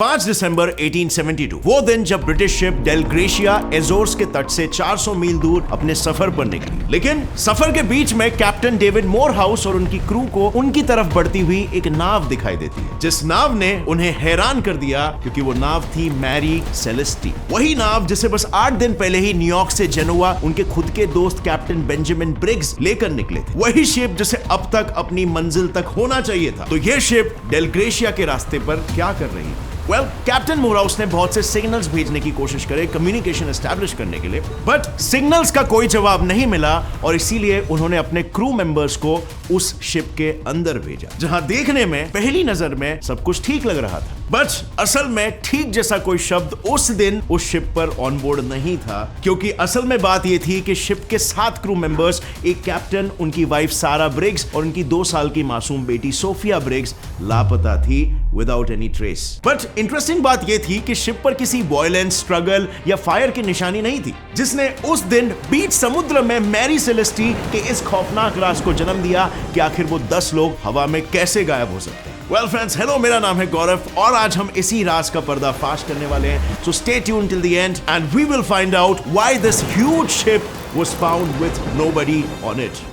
5 दिसंबर 1872 वो दिन जब British ship del gratia Azores के तट से 400 मील दूर अपने सफर पर निकली। लेकिन सफर के बीच में कैप्टन डेविड मोरहाउस और उनकी क्रू को उनकी तरफ बढ़ती हुई एक नाव दिखाई देती है, जिस नाव ने उन्हें हैरान कर दिया क्योंकि वो नाव थी मैरी सेलेस्टी। वही नाव जिसे बस 8 दिन पहले ही न्यूयॉर्क से जेनोवा उनके खुद के दोस्त कैप्टन बेंजामिन ब्रिग्स लेकर निकले थे। वही शिप जिसे अब तक अपनी मंजिल तक होना चाहिए था। तो ये शिप डेल ग्रेशिया के रास्ते पर क्या कर रही है? कैप्टन मोरहाउस ने बहुत से सिग्नल्स भेजने की कोशिश करे कम्युनिकेशन एस्टैब्लिश करने के लिए, बट सिग्नल्स का कोई जवाब नहीं मिला और इसीलिए उन्होंने अपने क्रू मेंबर्स को उस शिप के अंदर भेजा, जहां देखने में पहली नजर में सब कुछ ठीक लग रहा था, बट असल में ठीक जैसा कोई शब्द उस दिन उस शिप पर ऑन बोर्ड नहीं था। क्योंकि असल में बात यह थी कि शिप के 7 क्रू मेंबर्स, एक कैप्टन, उनकी वाइफ सारा ब्रिग्स और उनकी 2 साल की मासूम बेटी सोफिया ब्रिग्स लापता थी without any trace. But interesting बात यह थी कि शिप पर किसी वायलेंस, स्ट्रगल या फायर की निशानी नहीं थी, जिसने उस दिन बीच समुद्र में मैरी सेलेस्टी के इस खौफनाक राज को जन्म दिया कि आखिर वो 10 लोग हवा में कैसे गायब हो सकते हैं। फ्रेंड्स, हेलो, मेरा नाम है गौरव और आज हम इसी राज का पर्दाफाश करने वाले हैं। So stay tuned till the end and we will find out why this huge ship was found with nobody on it.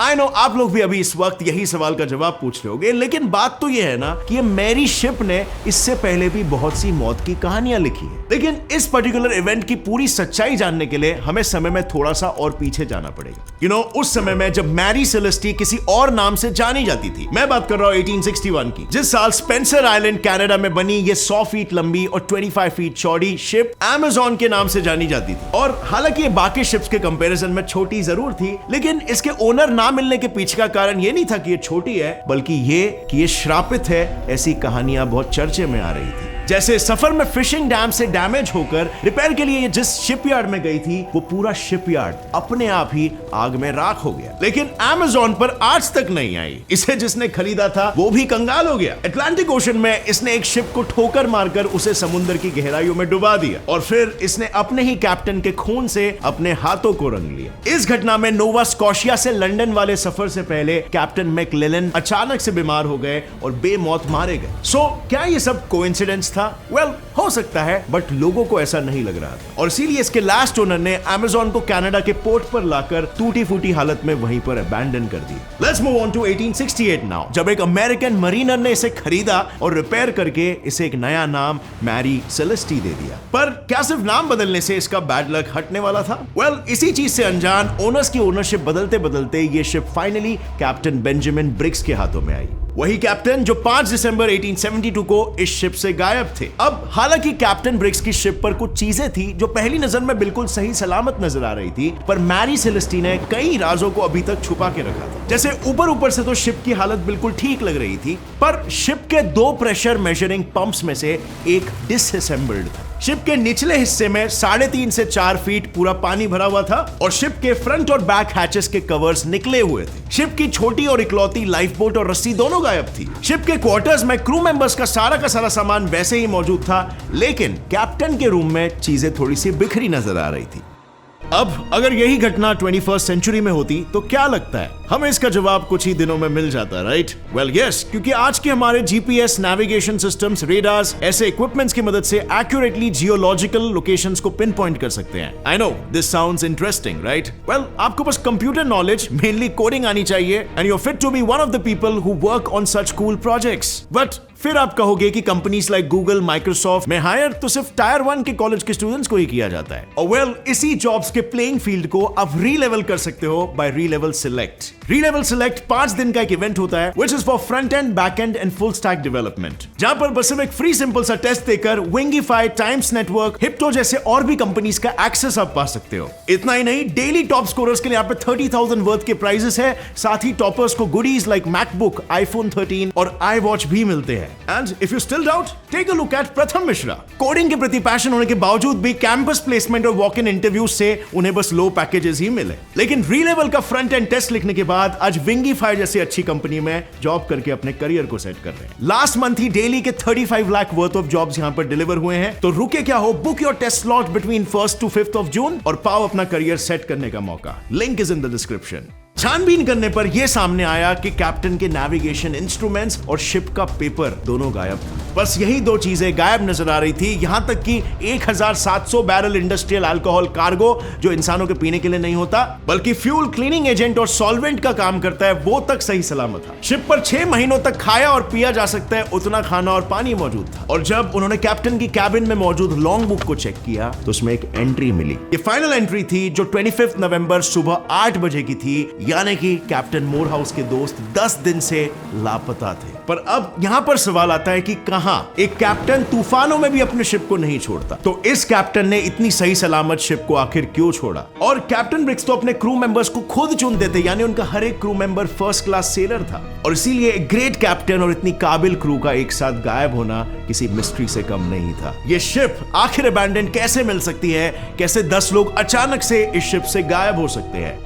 I know आप लोग भी अभी इस वक्त यही सवाल का जवाब पूछ रहे होंगे, लेकिन बात तो यह है ना कि ये मैरी शिप ने इससे पहले भी बहुत सी मौत की कहानियां लिखी है। लेकिन इस पर्टिकुलर इवेंट की पूरी सच्चाई जानने के लिए हमें समय में थोड़ा सा और पीछे जाना पड़ेगा। उस समय में जब मैरी सेलेस्टी किसी और नाम से जानी जाती थी। मैं बात कर रहा हूं 1861 की, जिस साल स्पेंसर आइलैंड कनाडा में बनी ये 100 फीट लंबी और 25 फीट चौड़ी शिप अमेज़न के नाम से जानी जाती थी। और हालांकि ये बाकी शिप्स के कंपैरिजन में छोटी जरूर थी, लेकिन इसके ओनर ना मिलने के पीछे का कारण ये नहीं था कि ये छोटी है, बल्कि ये कि ये श्रापित है। ऐसी कहानियां बहुत चर्चे में आ रही थी। जैसे सफर में फिशिंग डैम से डैमेज होकर रिपेयर के लिए जिस शिपयार्ड में गई थी, वो पूरा शिपयार्ड अपने आप ही आग में राख हो गया। लेकिन अमेज़न पर आज तक नहीं आई। इसे जिसने खरीदा था वो भी कंगाल हो गया। अटलांटिक ओशन में इसने एक शिप को ठोकर मारकर उसे समुद्र की गहराइयों में डुबा दिया और फिर इसने अपने ही कैप्टन के खून से अपने हाथों को रंग लिया। इस घटना में नोवा स्कॉशिया से लंदन वाले सफर से पहले कैप्टन मैकलेलन अचानक से बीमार हो गए और बेमौत मारे गए। सो क्या ये सब कोइंसिडेंस था? हो सकता है, बट लोगों को ऐसा नहीं लग रहा था और इसीलिए इसके लास्ट ओनर ने अमेज़न को कनाडा के पोर्ट पर लाकर टूटी फूटी हालत में वहीं पर अबैंडन कर दिया। Let's move on to 1868 now, जब एक अमेरिकन मरीनर ने इसे खरीदा और रिपेयर करके इसे एक नया नाम मैरी सेलेस्टी दे दिया। पर क्या सिर्फ नाम बदलने से इसका बैड लक हटने वाला था? इसी चीज से अनजान ओनर्स की ओनरशिप बदलते बदलते ये ship finally captain Benjamin Briggs के हाथों में आई। वही कैप्टन जो 5 दिसंबर 1872 को इस शिप से गायब थे। अब हालांकि कैप्टन ब्रिग्स की शिप पर कुछ चीजें थी जो पहली नजर में बिल्कुल सही सलामत नजर आ रही थी, पर मैरी सेलेस्टी ने कई राजों को अभी तक छुपा के रखा था। जैसे ऊपर से तो शिप की हालत बिल्कुल ठीक लग रही थी, पर शिप के 2 प्रेशर मेजरिंग पंप्स में से एक डिसअसेंबल्ड था। शिप के निचले हिस्से में 3.5 से 4 फीट पूरा पानी भरा हुआ था और शिप के फ्रंट और बैक हैचेस के कवर्स निकले हुए थे। शिप की छोटी और इकलौती लाइफ बोट और रस्सी दोनों गायब थी। शिप के क्वार्टर्स में क्रू मेंबर्स का सारा सामान वैसे ही मौजूद था, लेकिन कैप्टन के रूम में चीजें थोड़ी सी बिखरी नजर आ रही थी। अब अगर यही घटना 21st सेंचुरी में होती तो क्या लगता है? हमें इसका जवाब कुछ ही दिनों में मिल जाता, राइट? यस, क्योंकि आज के हमारे जीपीएस, नेविगेशन सिस्टम्स, रेडार्स ऐसे इक्विपमेंट्स की मदद से एक्यूरेटली जियोलॉजिकल लोकेशंस को पिन पॉइंट कर सकते हैं। I know this sounds interesting, right? आपको बस कंप्यूटर नॉलेज, मेनली कोडिंग आनी चाहिए and you are fit to be one of the people who work on such cool projects. But फिर आप कहोगे कि कंपनीज लाइक गूगल, माइक्रोसॉफ्ट में hire तो सिर्फ टायर 1 के कॉलेज के स्टूडेंट्स को ही किया जाता है। और इसी जॉब्स के प्लेइंग फील्ड को आप री-लेवल कर सकते हो बाय री-लेवल सिलेक्ट। री-लेवल सिलेक्ट 5 दिन का एक इवेंट होता है which is for front end, back and and full stack development, जहां पर बस एक फ्री सिंपल सा टेस्ट देकर विंगीफाई, टाइम्स नेटवर्क, हिप्टो जैसे और भी कंपनीज का एक्सेस आप पा सकते हो। इतना ही नहीं, डेली टॉप स्कोरर्स के लिए यहाँ पे 30,000 वर्थ के प्राइजेस है। साथ ही टॉपर्स को गुडीज लाइक मैकबुक, आईफोन 13 और आई वॉच भी मिलते हैं। And if you still doubt, take a look at Pratham Mishra. Coding के प्रति पैशन होने के बावजूद भी कैंपस प्लेसमेंट और वॉक इन इंटरव्यूज से उन्हें बस लो पैकेजेस ही मिले, लेकिन री-लेवल का फ्रंट एंड टेस्ट लिखने के बाद आज विंगीफाई जैसी अच्छी कंपनी में जॉब करके अपने करियर को सेट कर रहे हैं। लास्ट मंथ ही डेली के 35 लाख वर्थ ऑफ जॉब्स यहां पर डिलीवर हुए हैं। तो रुके क्या हो, book your test slot between 1st to 5th of June और पाओ अपना करियर सेट करने का मौका। Link is in the description. छानबीन करने पर यह सामने आया कि कैप्टन के नेविगेशन इंस्ट्रूमेंट्स और शिप का पेपर दोनों गायब था। बस यही दो चीजें गायब नजर आ रही थी, यहां तक कि 1700 बैरल इंडस्ट्रियल अल्कोहल कार्गो, जो इंसानों के पीने के लिए नहीं होता बल्कि फ्यूल क्लीनिंग एजेंट और सॉल्वेंट का काम करता है, वो तक सही सलामत था। शिप पर 6 महीनों तक खाया और पिया जा सकता है उतना खाना और पानी मौजूद था। और जब उन्होंने कैप्टन की कैबिन में मौजूद लॉन्ग बुक को चेक किया तो उसमें एक एंट्री मिली। ये फाइनल एंट्री थी जो 25 नवंबर सुबह 8 बजे की थी, यानी कि कैप्टन मोरहाउस के दोस्त 10 दिन से लापता थे। पर अब यहां पर सवाल आता है कि कहां एक कैप्टन तूफानों में भी अपने शिप को नहीं छोड़ता, तो इस कैप्टन ने इतनी सही सलामत शिप को आखिर क्यों छोड़ा? और कैप्टन ब्रिक्स तो अपने क्रू मेंबर्स को खुद चुनते थे, यानी उनका हर एक crew member first class seller था, और इसीलिए एक ग्रेट कैप्टन और इतनी काबिल क्रू का एक साथ गायब होना किसी मिस्ट्री से कम नहीं था। यह शिप आखिर अबैंडन कैसे मिल सकती है? कैसे 10 लोग अचानक से इस शिप से गायब हो सकते हैं?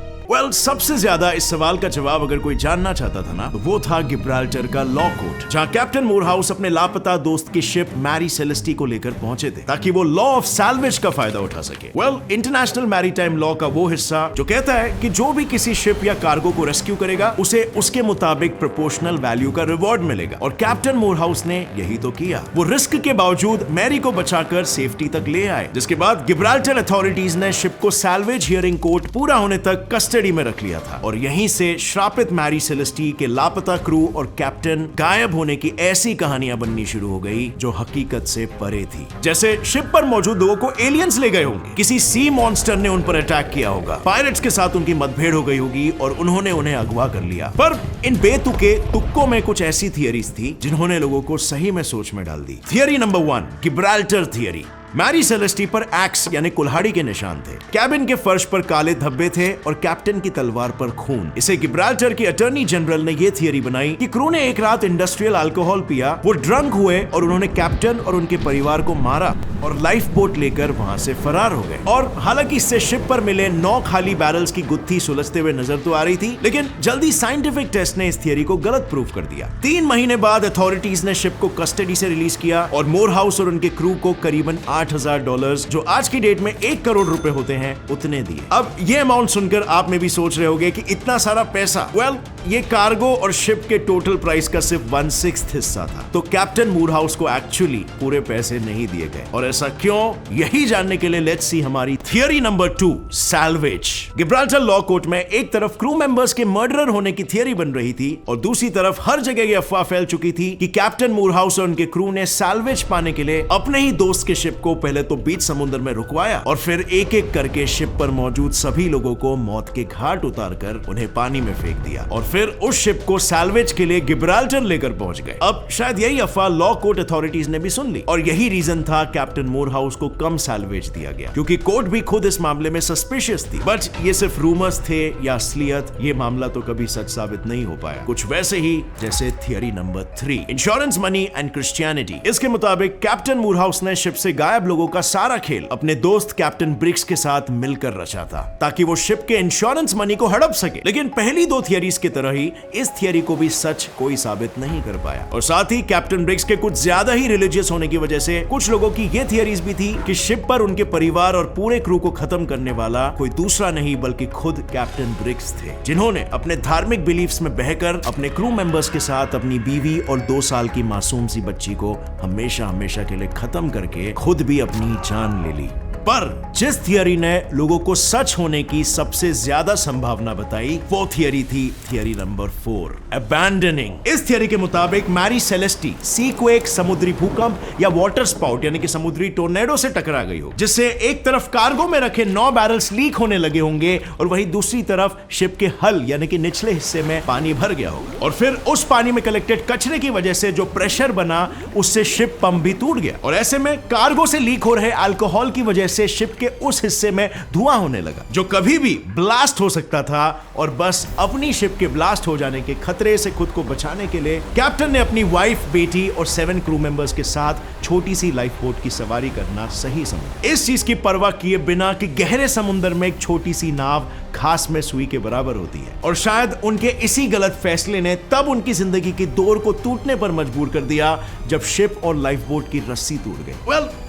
सबसे ज्यादा इस सवाल का जवाब अगर कोई जानना चाहता था ना, तो वो था गिब्राल्टर का लॉ कोर्ट, जहां कैप्टन मोरहाउस अपने लापता दोस्त की शिप मैरी सेलेस्टी को लेकर पहुंचे थे ताकि वो लॉ ऑफ सैल्वेज का फायदा उठा सके। इंटरनेशनल मैरीटाइम लॉ का वो हिस्सा जो कहता है कि जो भी किसी शिप या कार्गो को रेस्क्यू करेगा उसे उसके मुताबिक प्रोपोर्शनल वैल्यू का रिवॉर्ड मिलेगा, और कैप्टन मोरहाउस ने यही तो किया। वो रिस्क के बावजूद मैरी को बचाकर सेफ्टी तक ले आए, जिसके बाद गिब्राल्टर अथॉरिटीज ने शिप को सैल्वेज हियरिंग कोर्ट पूरा होने तक कस्टडी में रख लिया था, और यहीं से श्रापित मैरी सेलेस्टी के लापता क्रू और कैप्टन गायब होने की ऐसी कहानियां बननी शुरू हो गई जो हकीकत से परे थी। जैसे शिप पर मौजूद लोगों को एलियंस ले गए होंगे, किसी सी मॉन्स्टर ने उन पर अटैक किया होगा, पायरेट्स के साथ उनकी मतभेड़ हो गई होगी और उन्होंने उन्हें अगवा कर लिया। पर इन बेतुके तुक्कों में कुछ ऐसी थियरीज थी जिन्होंने लोगों को सही में सोच में डाल दी। Theory number 1, Gibraltar theory. Mary Celeste पर एक्स यानी कुल्हाड़ी के निशान थे, कैबिन के फर्श पर काले धब्बे थे और कैप्टन की तलवार पर खून। इसे गिब्राल्टर के अटॉर्नी जनरल ने यह थियरी बनाई कि क्रू ने एक रात इंडस्ट्रियल अल्कोहल पिया, वो ड्रंक हुए और उन्होंने कैप्टन और उनके परिवार को मारा और लाइफ बोट लेकर वहां से फरार हो गए। और हालांकि इससे शिप पर मिले 9 खाली बैरल्स की गुत्थी सुलझते हुए नजर तो आ रही थी, लेकिन जल्दी साइंटिफिक टेस्ट ने इस थियरी को गलत प्रूफ कर दिया। 3 महीने बाद अथॉरिटीज ने शिप को कस्टडी से रिलीज किया और मोरहाउस और उनके क्रू को करीबन $8,000, जो आज की डेट में 1 करोड़ रुपए होते हैं, उतने दिए। अब ये अमाउंट सुनकर आप में भी सोच रहे होंगे कि इतना सारा पैसा, ये कार्गो और शिप के टोटल प्राइस का सिर्फ 1/6 हिस्सा था। तो कैप्टन मोरहाउस को एक्चुअली पूरे पैसे नहीं दिए गए, और ऐसा क्यों, यही जानने के लिए लेट्स सी हमारी theory number 2, salvage. Gibraltar law court में एक तरफ क्रू मेंबर्स के मर्डरर होने की थियरी बन रही थी और दूसरी तरफ हर जगह ये अफवाह फैल चुकी थी कि कैप्टन मोरहाउस और उनके क्रू ने सैल्वेज पाने के लिए अपने ही दोस्त के शिप को पहले तो बीच समुद्र में रुकवाया और फिर एक एक करके शिप पर मौजूद सभी लोगों को मौत के घाट उतारकर उन्हें पानी में फेंक दिया, और फिर उस शिप को सैल्वेज के लिए गिब्राल्टर लेकर पहुंच गए। अब शायद यही अफवाह लॉ कोर्ट अथॉरिटीज ने भी सुन ली, और यही रीजन था कैप्टन मोरहाउस को कम सैल्वेज दिया गया, क्योंकि कोर्ट भी खुद इस मामले में सस्पिशियस थी। बट ये सिर्फ रूमर्स थे या असलियत, ये मामला तो कभी सच साबित नहीं हो पाया। कुछ वैसे ही जैसे theory number 3, insurance money and Christianity. इसके मुताबिक कैप्टन मोरहाउस ने शिप से गायब लोगों का सारा खेल अपने दोस्त कैप्टन ब्रिक्स के साथ मिलकर रचा था, ताकि वो शिप के इंश्योरेंस मनी को हड़प सके। लेकिन पहली 2 थियरीज की तरह ही इस थियरी को भी सच कोई साबित नहीं कर पाया, और साथ ही कैप्टन ब्रिक्स के कुछ ज्यादा ही रिलीजियस होने की वजह से कुछ लोगों की ये थियरीज भी थी कि शिप पर उनके परिवार और पूरे क्रू को खत्म करने वाला कोई दूसरा नहीं बल्कि खुद कैप्टन ब्रिक्स थे, जिन्होंने अपने धार्मिक बिलीफ्स में बहकर अपने क्रू मेंबर्स के साथ अपनी बीवी और 2 साल की मासूम सी बच्ची को हमेशा हमेशा के लिए खत्म करके खुद भी अपनी जान ले ली। पर जिस थियरी ने लोगों को सच होने की सबसे ज्यादा संभावना बताई, वो थियरी थी थियरी नंबर 4, अबैंडनिंग। इस थियरी के मुताबिक मैरी सेलेस्टी सीक्वेक, समुद्री भूकंप या वाटर स्पाउट यानी कि समुद्री टोर्नेडो से टकरा गई हो, जिससे एक तरफ कार्गो में रखे 9 बैरल्स लीक होने लगे होंगे और वहीं दूसरी तरफ शिप के हल यानी कि निचले हिस्से में पानी भर गया होगा, और फिर उस पानी में कलेक्टेड कचरे की वजह से जो प्रेशर बना उससे शिप पंप भी टूट गया, और ऐसे में कार्गो से लीक हो रहे अल्कोहल की वजह से शिप के उस हिस्से में धुआं होने लगा जो कभी भी ब्लास्ट हो सकता था। और बस अपनी शिप के ब्लास्ट हो जाने के खतरे से खुद को बचाने के लिए कैप्टन ने अपनी वाइफ, बेटी और 7 क्रू मेंबर्स के साथ छोटी सी लाइफ बोट की सवारी करना सही समझा। इस चीज की परवाह किए बिना कि गहरे समुद्र में एक छोटी सी नाव घास में सुई के बराबर होती है, और शायद उनके इसी गलत फैसले ने तब उनकी जिंदगी की डोर को टूटने पर मजबूर कर दिया जब शिप और लाइफ बोट की रस्सी टूट गई।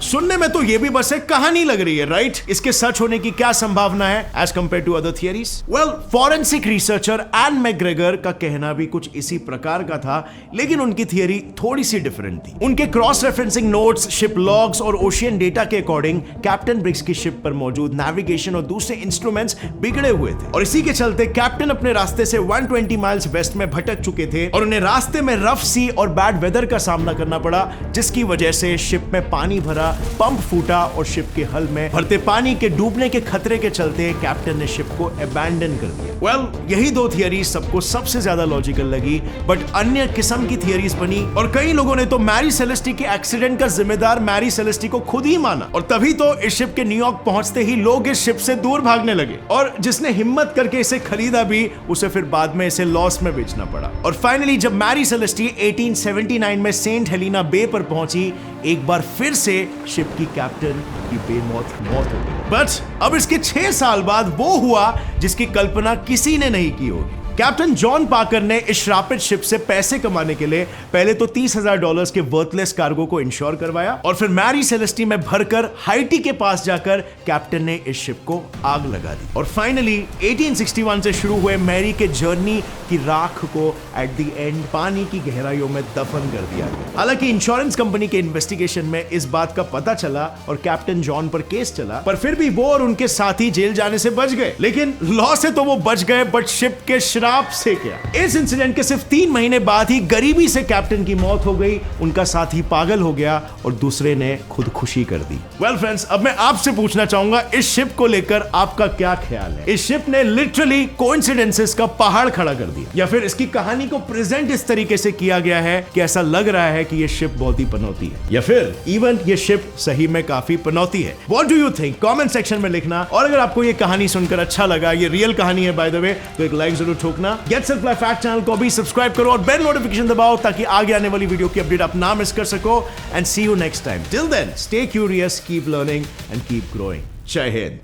सुनने में तो ये भी बस एक कहानी लग रही है, राइट? इसके सच होने की क्या संभावना है as compared to other theories? Well, forensic researcher Ann McGregor का कहना भी कुछ इसी प्रकार का था, लेकिन उनकी थियरी थोड़ी सी डिफरेंट थी। उनके cross referencing notes, ship logs और ओशियन डेटा के अकॉर्डिंग कैप्टन ब्रिग्स की शिप पर मौजूद नेविगेशन और दूसरे इंस्ट्रूमेंट्स बिगड़े हुए थे, और इसी के चलते कैप्टन अपने रास्ते से 120 माइल्स वेस्ट में भटक चुके थे और उन्हें रास्ते में रफ सी और बैड वेदर का सामना करना पड़ा, जिसकी वजह से शिप में पानी भरा, पंप फूटा और शिप के हल में भरते पानी के डूबने के खतरे के चलते कैप्टन ने शिप को अबैंडन कर दिया। वेल, यही दो थियरी सबको सबसे ज्यादा लॉजिकल लगी, बट अन्य किस्म की थियरीज बनी और कई लोगों ने तो मैरी सेलेस्टी के एक्सीडेंट का जिम्मेदार मैरी सेलेस्टी को खुद ही माना, और तभी तो इस शिप के न्यूयॉर्क पहुंचते ही लोग इस शिप से दूर भागने लगे, और जिसने हिम्मत करके इसे खरीदा भी उसे फिर बाद में इसे लॉस में बेचना पड़ा। और फाइनली जब मैरी सेलेस्टी 1879 में सेंट हेलिना बे पर पहुंची, एक बार फिर से शिप की कैप्टन की बेमौत मौत हो गई। बट अब इसके 6 साल बाद वो हुआ जिसकी कल्पना किसी ने नहीं की होगी। कैप्टन जॉन पाकर ने इस श्रापित शिप से पैसे कमाने के लिए पहले तो $30,000 के वर्थलेस कार्गो को इंश्योर करवाया, और फिर मैरी सेलेस्टी में भरकर हाइटी के पास जाकर कैप्टन ने इस शिप को आग लगा दी, और फाइनली 1861 से शुरू हुए मैरी के जर्नी की राख को एट द एंड पानी की गहराइयों में दफन कर दिया गया। हालांकि इंश्योरेंस कंपनी के इन्वेस्टिगेशन में इस बात का पता चला और कैप्टन जॉन पर केस चला, पर फिर भी वो और उनके साथी जेल जाने से बच गए। लेकिन लॉ से तो वो बच गए, बट शिप के श्राप से क्या? इस इंसिडेंट के सिर्फ 3 महीने बाद ही गरीबी से कैप्टन की मौत हो गई, उनका साथी पागल हो गया और दूसरे ने खुदकुशी कर दी। वेल फ्रेंड्स, अब मैं आपसे पूछना चाहूंगा, इस शिप को लेकर आपका क्या ख्याल है? इस शिप ने लिटरली कोइंसिडेंसेस का पहाड़ खड़ा कर दिया, या फिर इसकी कहानी को प्रेजेंट इस तरीके से किया गया है कि ऐसा लग रहा है कि ये शिप बहुत ही पनौती है, या फिर इवन ये शिप सही में काफी पनौती है? What do you think? Comment section में लिखना। और अगर आपको ये कहानी सुनकर अच्छा लगा, ये रियल कहानी है बाय द वे, तो एक लाइक जरूर ठोकना। Get self life fact channel को भी सब्सक्राइब करो और बेल नोटिफिकेशन दबाओ ताकि आगे आने वाली वीडियो की अपडेट आप ना मिस कर सको। And see you next time. Till then, stay curious, keep learning and keep growing. जय हिंद।